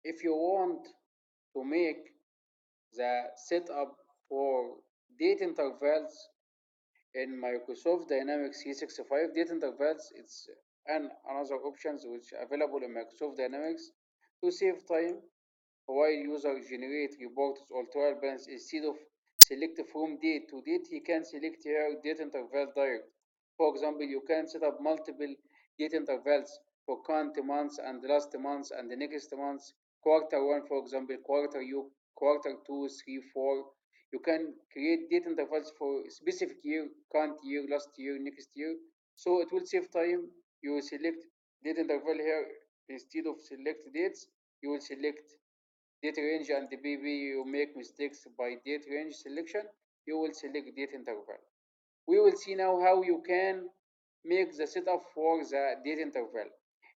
If you want to make the setup for date intervals in Microsoft Dynamics 365, date intervals, it's another options which available in Microsoft Dynamics to save time while user generate reports or trial balance. Instead of select from date to date, he can select here date interval direct. For example, you can set up multiple date intervals for current months and last months and the next months, quarter one, for example, quarter U, quarter two, three, four. You can create date intervals for specific year, current year, last year, next year. So it will save time. You will select date interval here instead of select dates. You will select date range, and maybe you make mistakes by date range selection, you will select date interval. We will see now how you can make the setup for the date interval.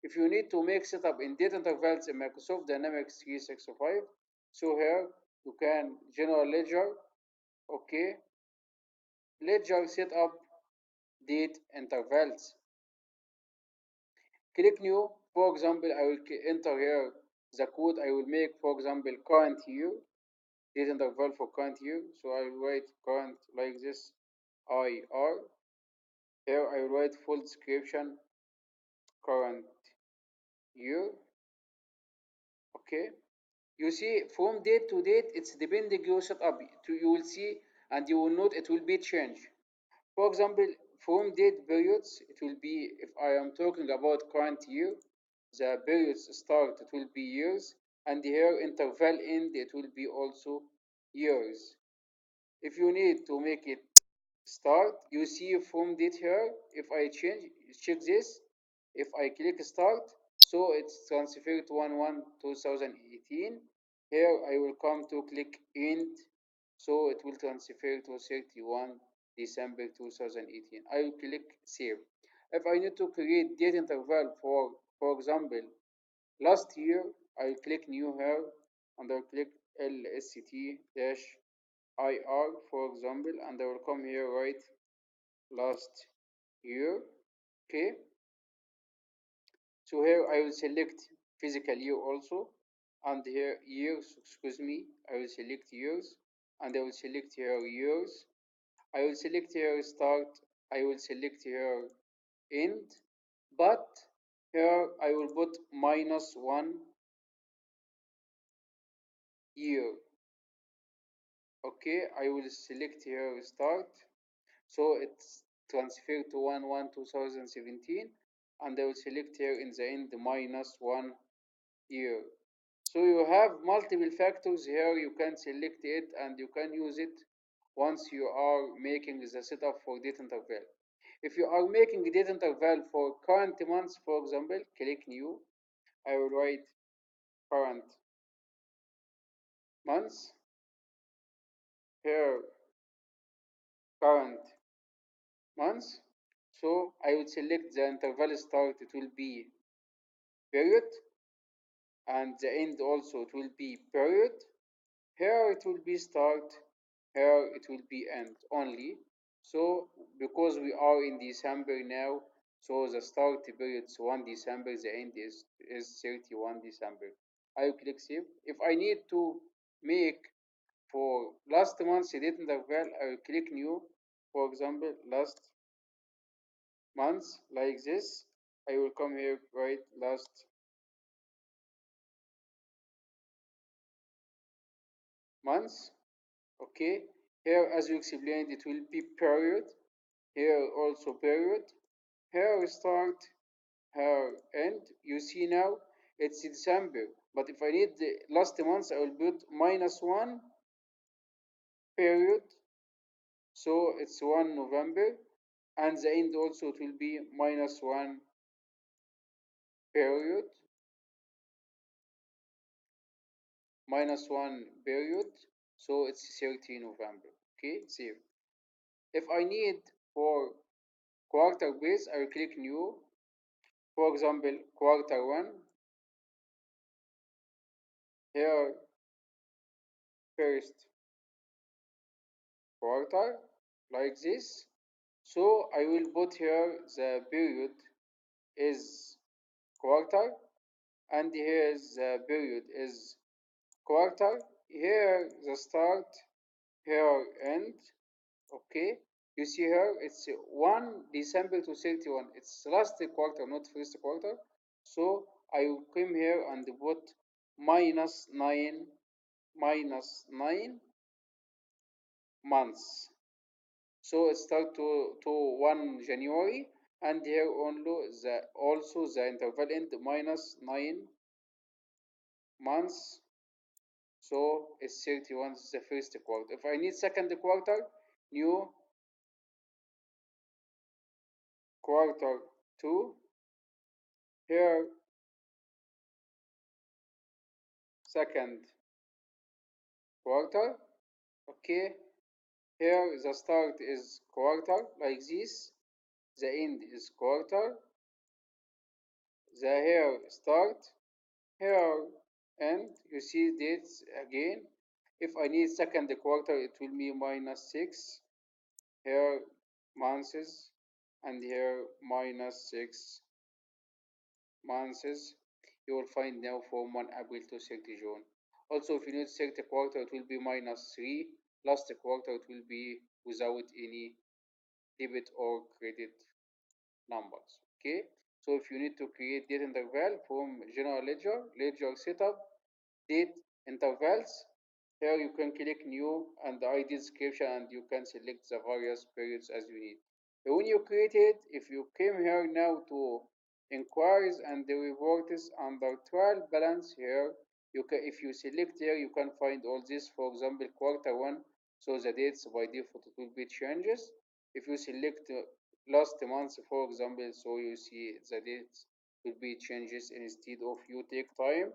If you need to make setup in date intervals in Microsoft Dynamics 365, so here you can general ledger, okay, ledger setup date intervals. Click new. For example, I will enter here the code I will make, for example, current year, date interval for current year. So I will write current like this, IR. Here I will write full description, current year. Okay. You see, from date to date, it's depending you set up. To you will see, and you will note it will be changed. For example, from date periods, it will be, if I am talking about current year, the periods start, it will be years, and here interval end, it will be also years. If you need to make it start, you see from date here, if I change, check this, if I click start, so it's transferred to 1/1/2018. Here I will come to click end, so it will transfer to 31 December 2018. I will click save. If I need to create date interval for example, last year, I will click new here, and I will click LST dash IR, for example, and I will come here, right, last year. Okay, so here I will select physical year also, and here years, excuse me, I will select years, and I will select here years. I will select here start, I will select here end, but here I will put -1 year. Okay, I will select here start, so it's transferred to 1/1/2017, and I will select here in the end -1 year. So you have multiple factors here, you can select it and you can use it once you are making the setup for date interval. If you are making date interval for current months, for example, click new. I will write current months. Here, current months. So I will select the interval start, it will be period, and the end also it will be period. Here it will be start, here it will be end only. So because we are in December now, so the start period is 1 December, the end is 31 December. I will click save. If I need to make for last month's date interval, I will click new. For example, last months like this. I will come here, write last months. Okay, here as you explained, it will be period. Here also period. Here start, here end. You see now it's December, but if I need the last month, I will put -1 period. So it's 1 November, and the end also it will be -1 period, -1 period. So it's 30 November. Okay, save. If I need for quarter base, I will click new. For example, quarter one. Here, first quarter, like this. So I will put here the period is quarter, and here is the period is quarter. Here the start, here end. Okay, you see here it's 1 December to 31. It's last quarter, not first quarter. So I will come here and put minus 9 months. So it start to 1 January, and here also the interval end minus 9 months. So it's 31 is the first quarter. If I need second quarter, new quarter 2, here second quarter. Okay, here the start is quarter like this, the end is quarter, the here start, here end. You see dates again. If I need second quarter, it will be minus 6. Here months, and here minus 6 months. You will find now from 1 April to 30 June. Also, if you need third quarter, it will be minus 3. Last quarter, it will be without any debit or credit numbers. Okay, so if you need to create date interval from general ledger setup, date intervals, here you can click new and ID description, and you can select the various periods as you need. When you create it, if you came here now to inquiries and the reports under trial balance, here you can, if you select here, you can find all this. For example, quarter 1, so the dates by default it will be changes. If you select last month, for example, so you see the dates will be changes instead of you take time